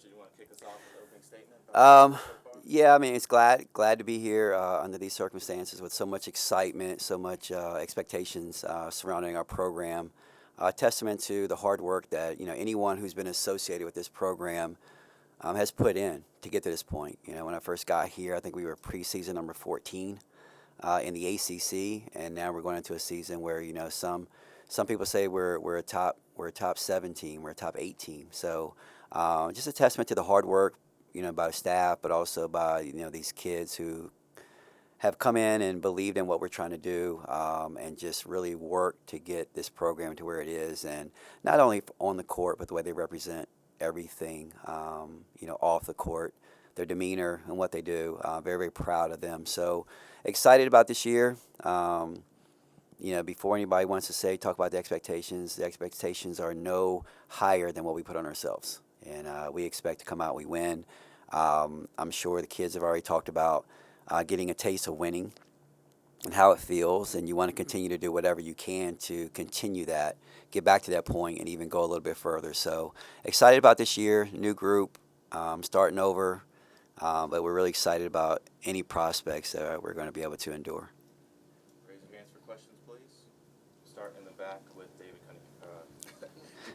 Coach, did you want to kick us off with the opening statement? Yeah, I mean, it's glad to be here under these circumstances with so much excitement, so much expectations surrounding our program. Testament to the hard work that anyone who's been associated with this program has put in to get to this point. When I first got here, I think we were preseason number 14 in the ACC, and now we're going into a season where some people say we're a top 7 team, we're a top 8 team. So just a testament to the hard work, by the staff, but also by these kids who have come in and believed in what we're trying to do, and just really work to get this program to where it is, and not only on the court, but the way they represent everything, off the court, their demeanor and what they do. Very, very proud of them. So excited about this year. Before anybody wants to talk about the expectations are no higher than what we put on ourselves. And we expect to come out, we win. I'm sure the kids have already talked about getting a taste of winning and how it feels, and you want to continue to do whatever you can to continue that, get back to that point, and even go a little bit further. So excited about this year, new group, starting over, but we're really excited about any prospects that we're going to be able to endure. Raise your hands for questions, please. Start in the back with David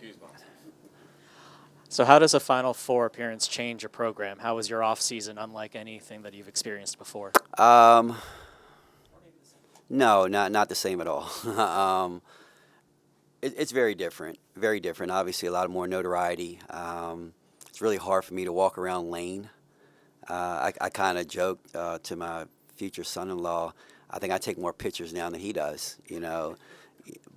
Guzman. So how does a Final Four appearance change a program? How was your off season unlike anything that you've experienced before? No, not the same at all. It's very different, very different. Obviously, a lot more notoriety. It's really hard for me to walk around Lane. I kind of joked to my future son-in-law, I think I take more pictures now than he does,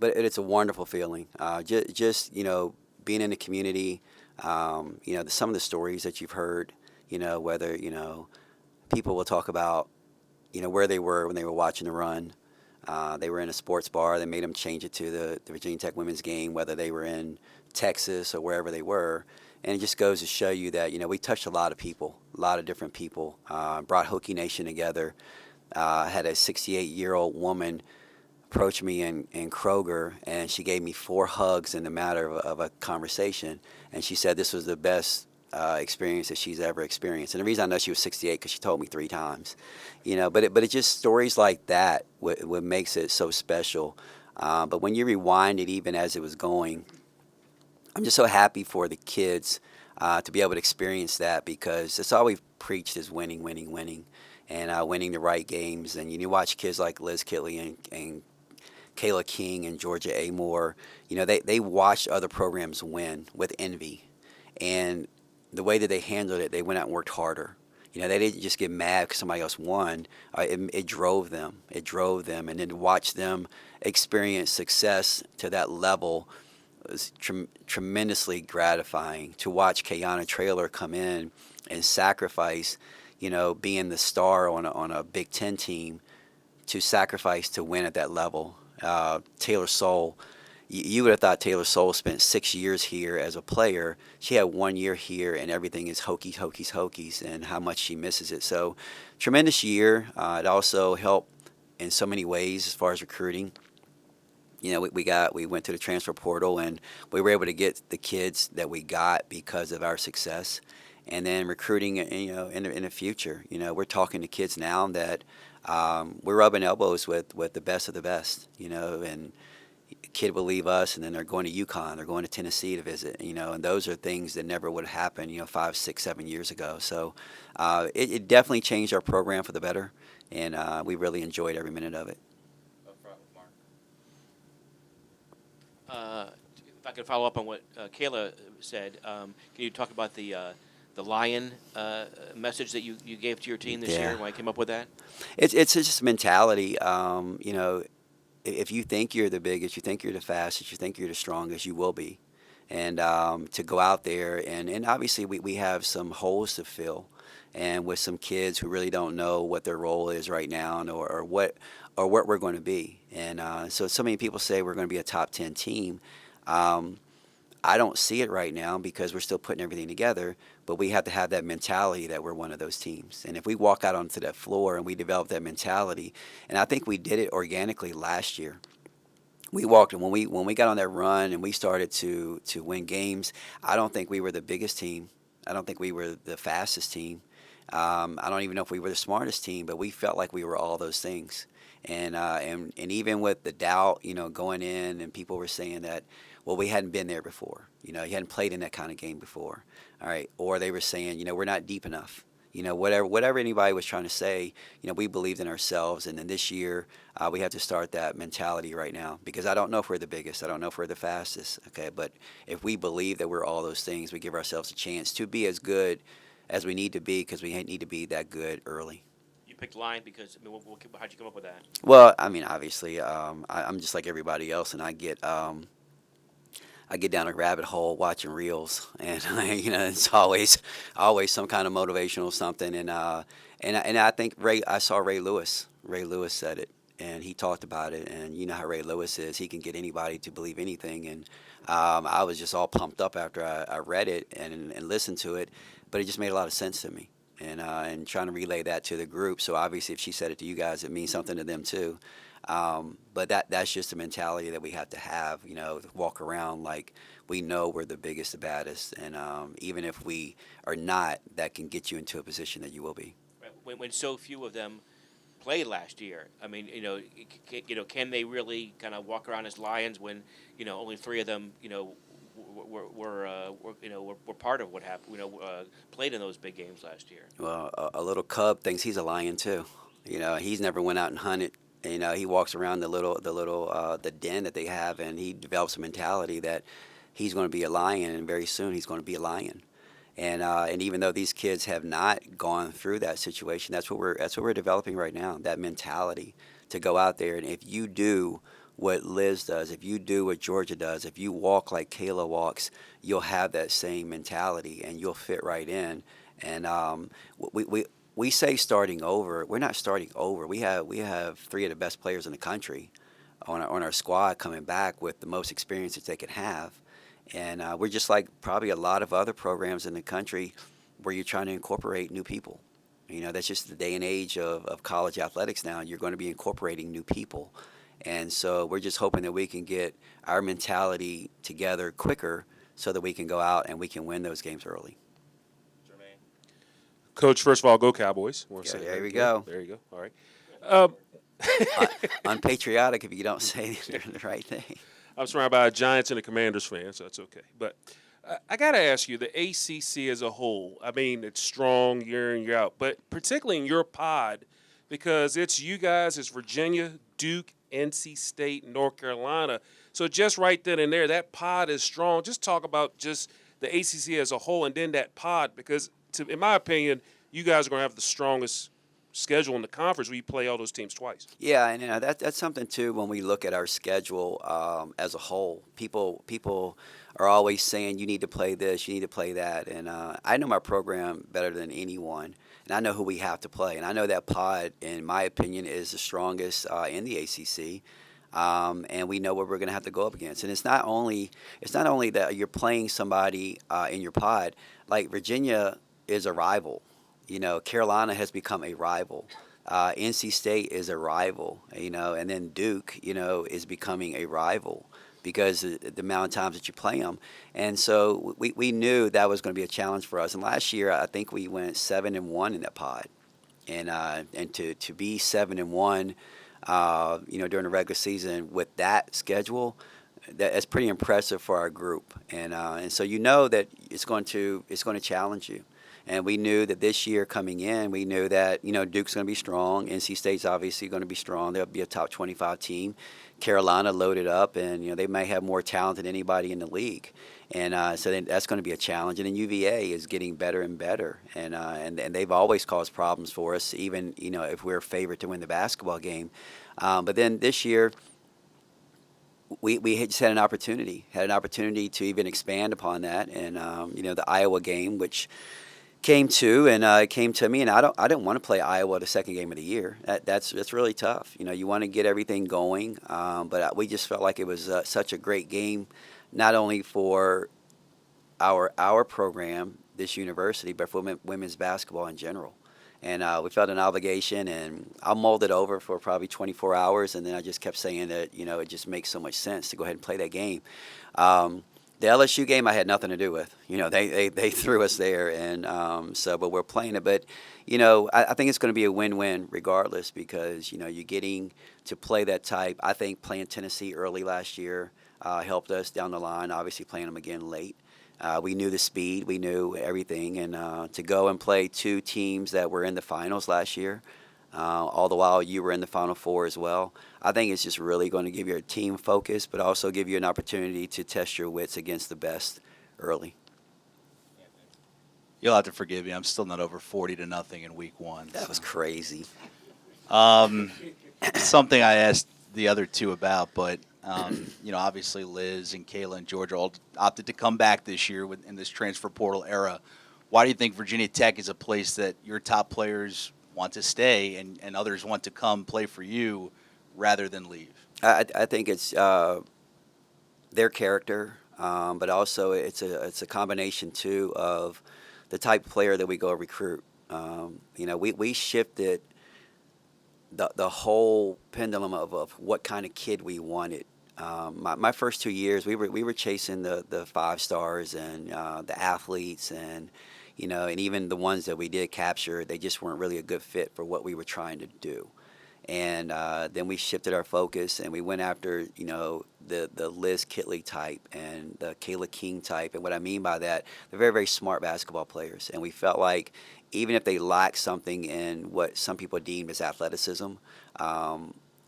But it's a wonderful feeling. Just being in the community, some of the stories that you've heard, whether, people will talk about, where they were when they were watching the run. They were in a sports bar. They made them change it to the Virginia Tech women's game, whether they were in Texas or wherever they were. And it just goes to show you that, we touched a lot of people, a lot of different people, brought Hokie Nation together. Had a 68-year-old woman approach me in Kroger, and she gave me 4 hugs in the matter of a conversation. And she said this was the best experience that she's ever experienced. And the reason I know she was 68 because she told me 3 times, But it just stories like that what makes it so special. But when you rewind it, even as it was going, I'm just so happy for the kids to be able to experience that, because that's all we've preached is winning, winning, winning, and winning the right games. And you watch kids like Liz Kitley and Kayla King and Georgia Amore, they watched other programs win with envy. And the way that they handled it, they went out and worked harder. They didn't just get mad because somebody else won. It drove them. It drove them. And then to watch them experience success to that level was tremendously gratifying. To watch Kayana Traylor come in and sacrifice, being the star on a Big Ten team, to sacrifice to win at that level. Taylor Soule, you would have thought Taylor Soule spent 6 years here as a player. She had 1 year here, and everything is Hokies, Hokies, Hokies, and how much she misses it. So, tremendous year. It also helped in so many ways as far as recruiting. We went to the transfer portal, and we were able to get the kids that we got because of our success. And then recruiting, in the future, we're talking to kids now that we're rubbing elbows with the best of the best, and a kid will leave us, and then they're going to UConn, they're going to Tennessee to visit, and those are things that never would have happened, 5, 6, 7 years ago. So it definitely changed our program for the better, and we really enjoyed every minute of it. Up front with Mark. If I could follow up on what Kayla said, can you talk about the Lion message that you gave to your team this year? Why you came up with that? It's just mentality. If you think you're the biggest, you think you're the fastest, you think you're the strongest, you will be. And to go out there, and obviously we have some holes to fill, and with some kids who really don't know what their role is right now, or what we're going to be. And so many people say we're going to be a top 10 team. I don't see it right now because we're still putting everything together, but we have to have that mentality that we're one of those teams. And if we walk out onto that floor and we develop that mentality, and I think we did it organically last year. We walked, and when we got on that run and we started to win games, I don't think we were the biggest team. I don't think we were the fastest team. I don't even know if we were the smartest team, but we felt like we were all those things. And even with the doubt, going in, and people were saying that, well, we hadn't been there before. You hadn't played in that kind of game before. All right. Or they were saying, we're not deep enough. Whatever anybody was trying to say, we believed in ourselves. And then this year, we have to start that mentality right now, because I don't know if we're the biggest. I don't know if we're the fastest. Okay. But if we believe that we're all those things, we give ourselves a chance to be as good as we need to be, because we need to be that good early. You picked Lion because, how'd you come up with that? Well, I mean, obviously, I'm just like everybody else, and I get down a rabbit hole watching reels, and it's always some kind of motivational something, and I think I saw Ray Lewis. Ray Lewis said it, and he talked about it, and you know how Ray Lewis is. He can get anybody to believe anything, and I was just all pumped up after I read it and listened to it, but it just made a lot of sense to me. And trying to relay that to the group. So obviously, if she said it to you guys, it means something to them too. But that's just a mentality that we have to have. Walk around like we know we're the biggest, the baddest, and even if we are not, that can get you into a position that you will be. When so few of them played last year, I mean, can they really kind of walk around as Lions when only 3 of them were part of what happened. Played in those big games last year. Well, a little cub thinks he's a lion too. He's never went out and hunted. He walks around the den that they have, and he develops a mentality that he's going to be a lion, and very soon he's going to be a lion. And even though these kids have not gone through that situation, that's what we're developing right now. That mentality to go out there, and if you do what Liz does, if you do what Georgia does, if you walk like Kayla walks, you'll have that same mentality and you'll fit right in. And we say starting over. We're not starting over. We have 3 of the best players in the country on our squad coming back with the most experience that they can have. And we're just like probably a lot of other programs in the country where you're trying to incorporate new people. That's just the day and age of college athletics now. You're going to be incorporating new people. And so we're just hoping that we can get our mentality together quicker so that we can go out and we can win those games early. Jermaine. Coach, first of all, go Cowboys. Yeah, there we go. There you go. All right. Unpatriotic if you don't say the right thing. I'm surrounded by a Giants and a Commanders fan, so that's okay. But I got to ask you, the ACC as a whole, I mean, it's strong year in, year out, but particularly in your pod, because it's you guys, it's Virginia, Duke, NC State, North Carolina. So just right then and there, that pod is strong. Just talk about just the ACC as a whole and then that pod, because in my opinion, you guys are going to have the strongest schedule in the conference where you play all those teams twice. Yeah, and that's something too when we look at our schedule as a whole. People are always saying you need to play this, you need to play that, and I know my program better than anyone, and I know who we have to play, and I know that pod, in my opinion, is the strongest in the ACC. And we know what we're going to have to go up against, and it's not only that you're playing somebody in your pod. Like Virginia is a rival. Carolina has become a rival. NC State is a rival, and then Duke, is becoming a rival because of the amount of times that you play them. And so we knew that was going to be a challenge for us. And last year, I think we went 7-1 in that pod. And to be 7-1, during the regular season with that schedule, that's pretty impressive for our group. And so that it's going to challenge you. And we knew that this year coming in, we knew that, Duke's going to be strong. NC State's obviously going to be strong. They'll be a top 25 team. Carolina loaded up, and, they may have more talent than anybody in the league. And so that's going to be a challenge. And then UVA is getting better and better. And they've always caused problems for us, even, if we're favored to win the basketball game. But then this year, we just had an opportunity to even expand upon that. And, the Iowa game, which came to me, and I didn't want to play Iowa the second game of the year. That's really tough. You want to get everything going, but we just felt like it was such a great game, not only for our program, this university, but for women's basketball in general. And we felt an obligation, and I mulled it over for probably 24 hours, and then I just kept saying that it just makes so much sense to go ahead and play that game. The LSU game I had nothing to do with. They threw us there, and but we're playing it. But I think it's going to be a win-win regardless because you're getting to play that type. I think playing Tennessee early last year helped us down the line. Obviously, playing them again late. We knew the speed, we knew everything, and to go and play two teams that were in the finals last year, all the while you were in the Final Four as well. I think it's just really going to give you a team focus, but also give you an opportunity to test your wits against the best early. You'll have to forgive me. I'm still not over 40-0 in week 1. That was crazy. Something I asked the other two about, but obviously Liz and Kayla and Georgia all opted to come back this year in this transfer portal era. Why do you think Virginia Tech is a place that your top players want to stay and others want to come play for you rather than leave? I think it's their character, but also it's a combination too of the type of player that we go recruit. We shifted the whole pendulum of what kind of kid we wanted. My first 2 years, we were chasing the 5 stars and the athletes and even the ones that we did capture, they just weren't really a good fit for what we were trying to do. And then we shifted our focus and we went after the Liz Kitley type and the Kayla King type. And what I mean by that, they're very, very smart basketball players. And we felt like even if they lack something in what some people deem as athleticism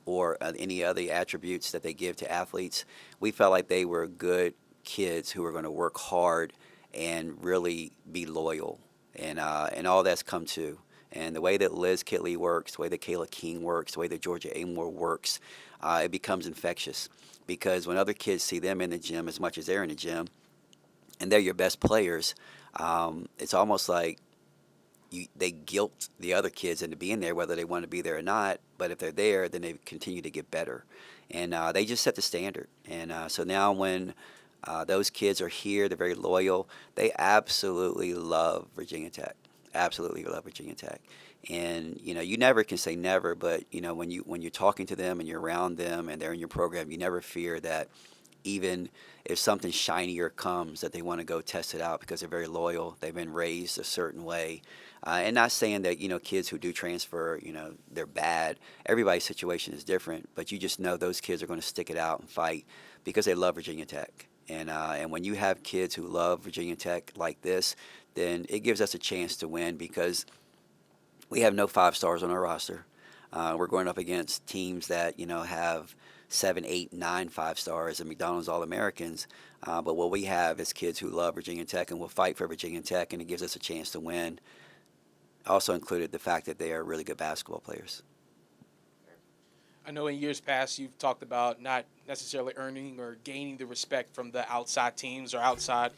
or any other attributes that they give to athletes, we felt like they were good kids who were going to work hard and really be loyal. And all that's come to. And the way that Liz Kitley works, the way that Kayla King works, the way that Georgia Amore works, it becomes infectious. Because when other kids see them in the gym as much as they're in the gym, and they're your best players, it's almost like they guilt the other kids into being there, whether they want to be there or not. But if they're there, then they continue to get better. And they just set the standard. And so now when those kids are here, they're very loyal. They absolutely love Virginia Tech. Absolutely love Virginia Tech. And you never can say never, but when you're talking to them and you're around them and they're in your program, you never fear that even if something shinier comes that they want to go test it out because they're very loyal. They've been raised a certain way. And not saying that kids who do transfer, they're bad. Everybody's situation is different, but you just know those kids are going to stick it out and fight because they love Virginia Tech. And when you have kids who love Virginia Tech like this, then it gives us a chance to win because we have no 5 stars on our roster. We're going up against teams that have 7, 8, 9 5 stars and McDonald's All-Americans. But what we have is kids who love Virginia Tech and will fight for Virginia Tech, and it gives us a chance to win. Also included the fact that they are really good basketball players. I know in years past you've talked about not necessarily earning or gaining the respect from the outside teams or outside,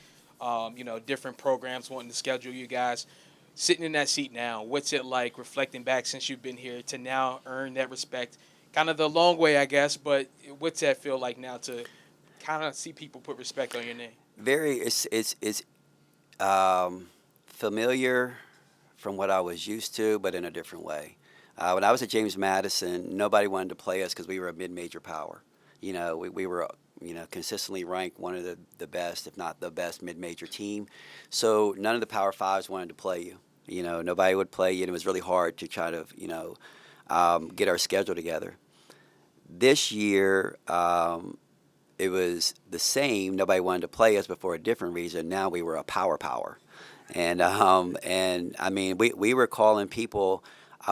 different programs wanting to schedule you guys. Sitting in that seat now, what's it like reflecting back since you've been here to now earn that respect? Kind of the long way, I guess, but what's that feel like now to kind of see people put respect on your name? It's familiar from what I was used to, but in a different way. When I was at James Madison, nobody wanted to play us because we were a mid-major power. We were consistently ranked one of the best, if not the best, mid-major team. So none of the Power Fives wanted to play you. Nobody would play you, and it was really hard to try to, get our schedule together. This year, it was the same. Nobody wanted to play us, but for a different reason. Now we were a power. And I mean, we were calling people.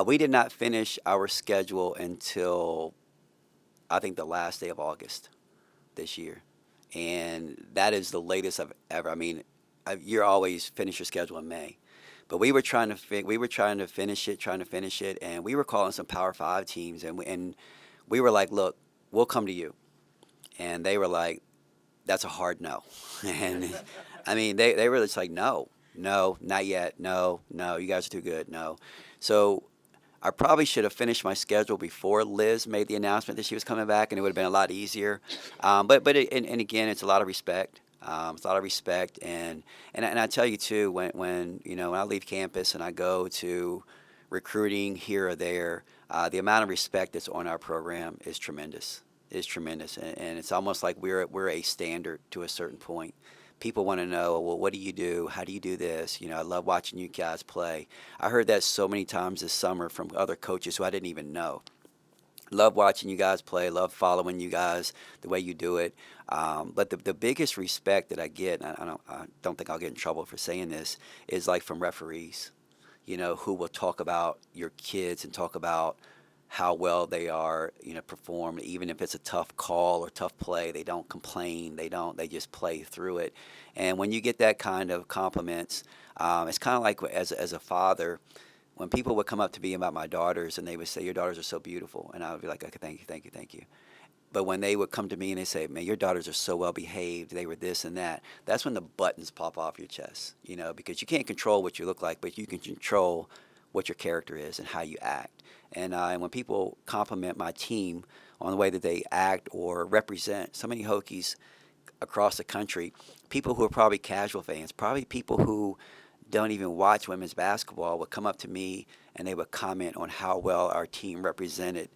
We did not finish our schedule until, I think, the last day of August this year. And that is the latest I've ever. I mean, you're always finish your schedule in May. But we were trying to finish it, and we were calling some Power 5 teams, and we were like, look, we'll come to you. And they were like, that's a hard no. And, I mean, they were just like, no, not yet, no, you guys are too good, no. So I probably should have finished my schedule before Liz made the announcement that she was coming back, and it would have been a lot easier. But again, it's a lot of respect. It's a lot of respect, and I tell you too, when I leave campus and I go to recruiting here or there, the amount of respect that's on our program is tremendous. is tremendous, and it's almost like we're a standard to a certain point. People want to know, well, what do you do? How do you do this? I love watching you guys play. I heard that so many times this summer from other coaches who I didn't even know. Love watching you guys play. Love following you guys the way you do it. But the biggest respect that I get, and I don't think I'll get in trouble for saying this, is like from referees, who will talk about your kids and talk about how well they are, perform. Even if it's a tough call or tough play, they don't complain. They just play through it. And when you get that kind of compliments, it's kind of like as a father, when people would come up to me about my daughters and they would say, your daughters are so beautiful. And I would be like, okay, thank you, thank you, thank you. But when they would come to me and they say, man, your daughters are so well behaved, they were this and that, that's when the buttons pop off your chest, because you can't control what you look like, but you can control what your character is and how you act. And when people compliment my team on the way that they act or represent so many Hokies across the country, people who are probably casual fans, probably people who don't even watch women's basketball would come up to me and they would comment on how well our team represented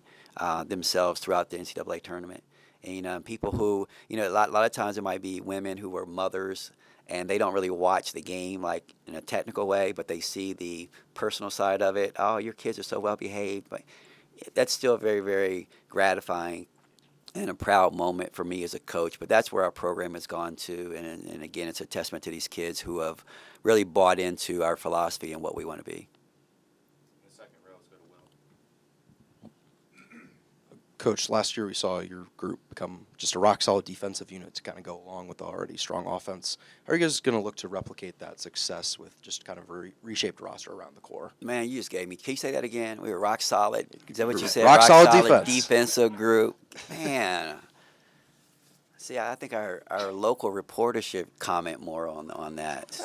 themselves throughout the NCAA tournament. And people who, a lot of times it might be women who were mothers and they don't really watch the game like in a technical way, but they see the personal side of it. Oh, your kids are so well behaved. But that's still very, very gratifying and a proud moment for me as a coach. But that's where our program has gone to. And again, it's a testament to these kids who have really bought into our philosophy and what we want to be. In the second row, let's go to Will. Coach, last year we saw your group become just a rock-solid defensive unit to kind of go along with the already strong offense. How are you guys going to look to replicate that success with just kind of a reshaped roster around the core? Man, you just gave me. Can you say that again? We were rock solid. Is that what you said? Rock solid defense. Defensive group. Man. See, I think our local reporter should comment more on that.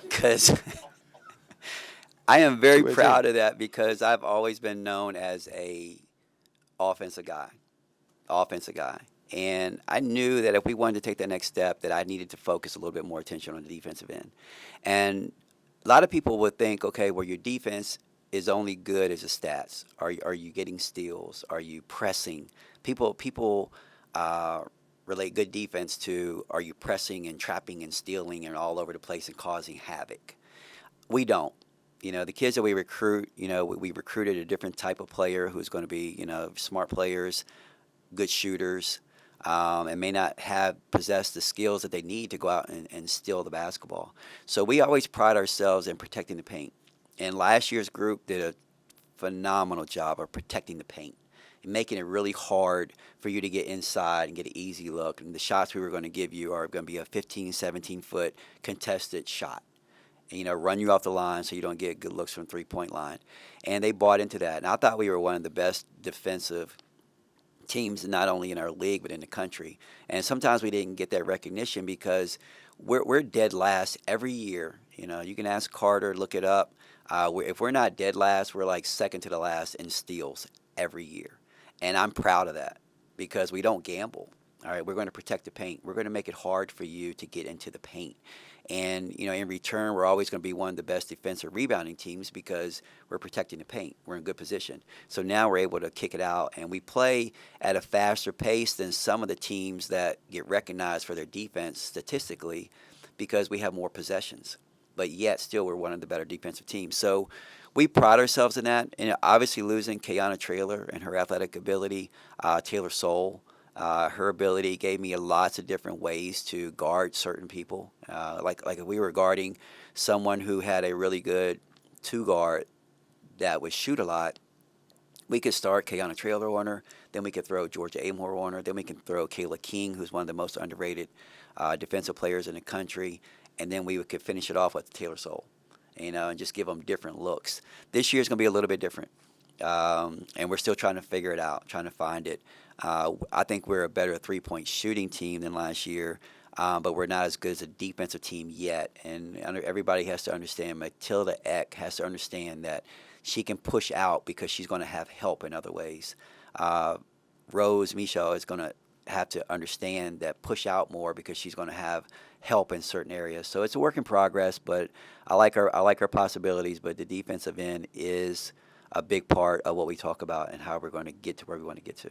Because I am very proud of that because I've always been known as a offensive guy. And I knew that if we wanted to take that next step, that I needed to focus a little bit more attention on the defensive end. And a lot of people would think, okay, well, your defense is only good as the stats. Are you getting steals? Are you pressing? People relate good defense to are you pressing and trapping and stealing and all over the place and causing havoc. We don't. The kids that we recruit, we recruited a different type of player who's going to be, smart players, good shooters, and may not possess the skills that they need to go out and steal the basketball. So we always pride ourselves in protecting the paint. And last year's group did a phenomenal job of protecting the paint and making it really hard for you to get inside and get an easy look. And the shots we were going to give you are going to be a 15, 17-foot contested shot. And, run you off the line so you don't get good looks from three-point line. And they bought into that. And I thought we were one of the best defensive teams, not only in our league, but in the country. And sometimes we didn't get that recognition because we're dead last every year. You can ask Carter, look it up. If we're not dead last, we're like second to the last in steals every year. And I'm proud of that because we don't gamble. All right, we're going to protect the paint. We're going to make it hard for you to get into the paint. And, in return, we're always going to be one of the best defensive rebounding teams because we're protecting the paint. We're in good position. So now we're able to kick it out, and we play at a faster pace than some of the teams that get recognized for their defense statistically because we have more possessions. But yet, still, we're one of the better defensive teams. So we pride ourselves in that. And obviously losing Kayana Traylor and her athletic ability, Taylor Soule, her ability gave me lots of different ways to guard certain people. Like if we were guarding someone who had a really good two guard that would shoot a lot, we could start Kayana Traylor on her, then we could throw Georgia Amore on her, then we can throw Kayla King, who's one of the most underrated defensive players in the country, and then we could finish it off with Taylor Soule, and just give them different looks. This year's going to be a little bit different, and we're still trying to figure it out, trying to find it. I think we're a better three-point shooting team than last year, but we're not as good as a defensive team yet. And everybody has to understand, Matilda Eck has to understand that she can push out because she's going to have help in other ways. Rose Michel is going to have to understand that push out more because she's going to have help in certain areas. So it's a work in progress, but I like our possibilities. But the defensive end is a big part of what we talk about and how we're going to get to where we want to get to.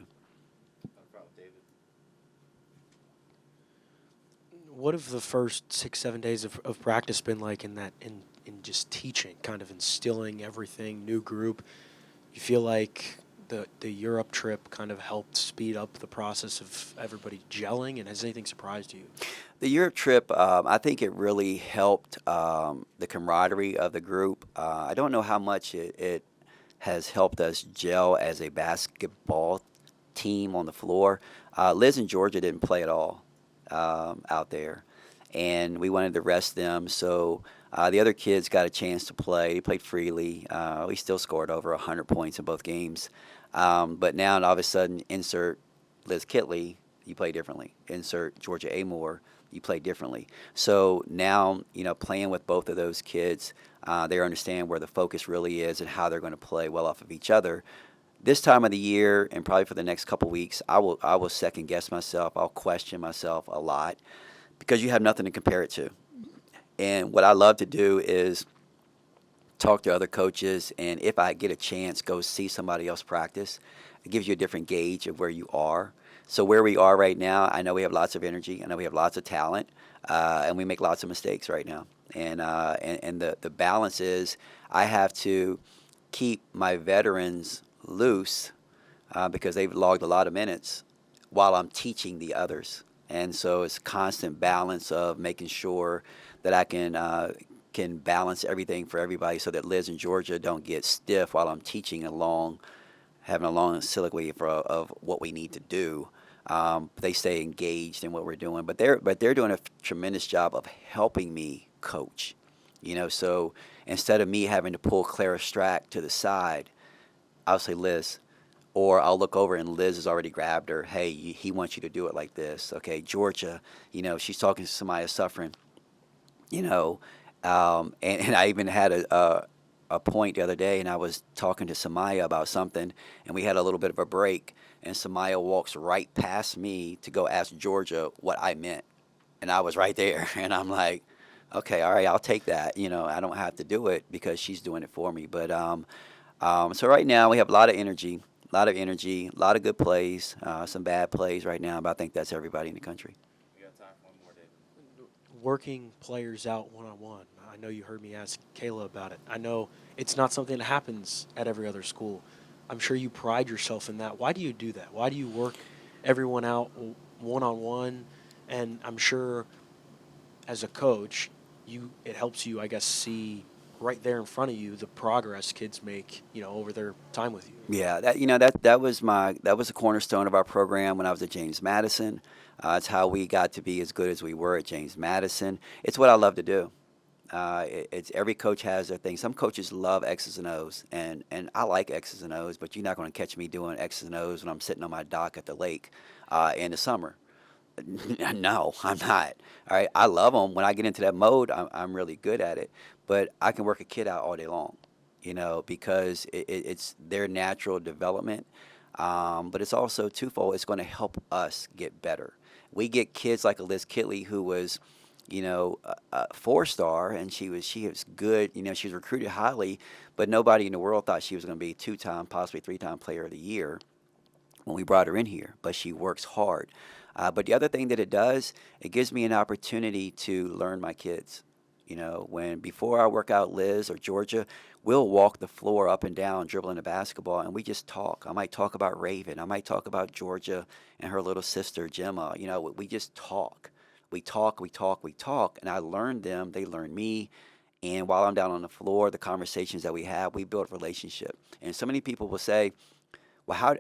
what have the first 6-7 days of practice been like in just teaching, kind of instilling everything, new group? You feel like the Europe trip kind of helped speed up the process of everybody gelling, and has anything surprised you? The Europe trip, I think it really helped the camaraderie of the group. I don't know how much it has helped us gel as a basketball team on the floor. Liz and Georgia didn't play at all out there, and we wanted to rest them. So the other kids got a chance to play. They played freely. We still scored over 100 points in both games. But now, all of a sudden, insert Liz Kitley, you play differently. Insert Georgia Amore, you play differently. So now, playing with both of those kids, they understand where the focus really is and how they're going to play well off of each other. This time of the year, and probably for the next couple weeks, I will second guess myself. I'll question myself a lot because you have nothing to compare it to. And what I love to do is talk to other coaches, and if I get a chance, go see somebody else practice. It gives you a different gauge of where you are. So where we are right now, I know we have lots of energy. I know we have lots of talent, and we make lots of mistakes right now. And the balance is I have to keep my veterans loose because they've logged a lot of minutes while I'm teaching the others. And so it's constant balance of making sure that I can balance everything for everybody so that Liz and Georgia don't get stiff while I'm teaching having a long soliloquy of what we need to do. They stay engaged in what we're doing, but they're doing a tremendous job of helping me coach. So instead of me having to pull Clara Strack to the side, I'll say Liz, or I'll look over and Liz has already grabbed her. Hey, he wants you to do it like this. Okay, Georgia, she's talking to Samaya Suffering. And I even had a point the other day, and I was talking to Samaya about something, and we had a little bit of a break, and Samaya walks right past me to go ask Georgia what I meant, and I was right there, and I'm like, okay, all right, I'll take that. I don't have to do it because she's doing it for me. But so right now we have a lot of energy, a lot of good plays, some bad plays right now, but I think that's everybody in the country. We got time for one more, David. Working players out one-on-one. I know you heard me ask Kayla about it. I know it's not something that happens at every other school. I'm sure you pride yourself in that. Why do you do that? Why do you work everyone out one-on-one? And I'm sure as a coach, it helps you, I guess, see right there in front of you the progress kids make, over their time with you. Yeah, that was a cornerstone of our program when I was at James Madison. It's how we got to be as good as we were at James Madison. It's what I love to do. It's every coach has their thing. Some coaches love X's and O's, and I like X's and O's, but you're not going to catch me doing X's and O's when I'm sitting on my dock at the lake in the summer. No, I'm not. All right, I love them. When I get into that mode, I'm really good at it. But I can work a kid out all day long, because it's their natural development. But it's also twofold. It's going to help us get better. We get kids like a Liz Kitley who was, a 4-star, and she was good. She was recruited highly, but nobody in the world thought she was going to be 2-time, possibly 3-time player of the year when we brought her in here. But she works hard. But the other thing that it does, it gives me an opportunity to learn my kids. Before I work out Liz or Georgia, we'll walk the floor up and down dribbling the basketball, and we just talk. I might talk about Raven. I might talk about Georgia and her little sister, Gemma. We just talk. We talk, and I learn them. They learn me. And while I'm down on the floor, the conversations that we have, we build a relationship. And so many people will say, well,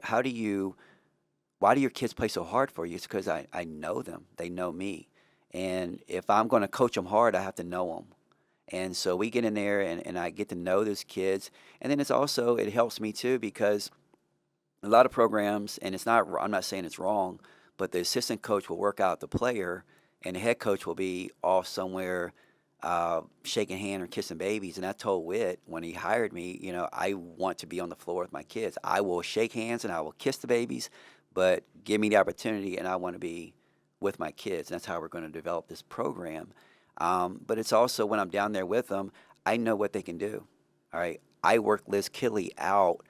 why do your kids play so hard for you? It's because I know them. They know me. And if I'm going to coach them hard, I have to know them. And so we get in there and I get to know those kids. And then it helps me too, because a lot of programs, and I'm not saying it's wrong, but the assistant coach will work out the player and the head coach will be off somewhere shaking hand or kissing babies. And I told Whit when he hired me, I want to be on the floor with my kids. I will shake hands and I will kiss the babies, but give me the opportunity and I want to be with my kids. And that's how we're going to develop this program. But it's also when I'm down there with them, I know what they can do. All right. I work Liz Kitley out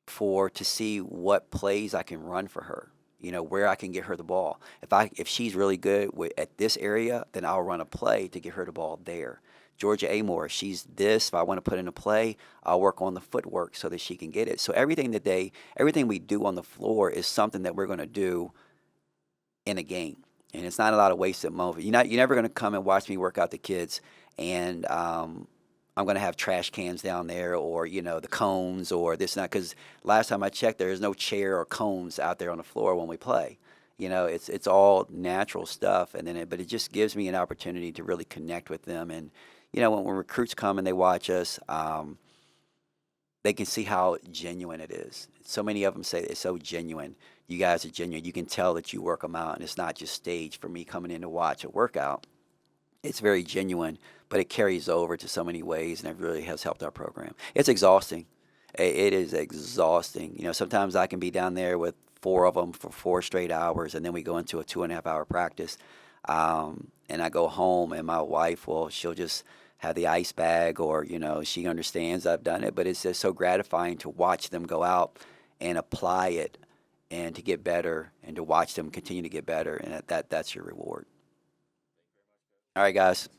to see what plays I can run for her. where I can get her the ball. If she's really good at this area, then I'll run a play to get her the ball there. Georgia Amore, if she's this, if I want to put in a play, I'll work on the footwork so that she can get it. So everything we do on the floor is something that we're going to do in a game. And it's not a lot of wasted moment. You're never going to come and watch me work out the kids and I'm going to have trash cans down there or, the cones or this and that. Because last time I checked, there is no chair or cones out there on the floor when we play. It's all natural stuff. But it just gives me an opportunity to really connect with them. And, when recruits come and they watch us, they can see how genuine it is. So many of them say it's so genuine. You guys are genuine. You can tell that you work them out, and it's not just staged for me coming in to watch a workout. It's very genuine, but it carries over to so many ways, and it really has helped our program. It's exhausting. It is exhausting. Sometimes I can be down there with 4 of them for 4 straight hours, and then we go into a 2.5-hour practice. And I go home, and my wife she'll just have the ice bag, or she understands I've done it. But it's just so gratifying to watch them go out and apply it, and to get better, and to watch them continue to get better, and that's your reward. All right, guys.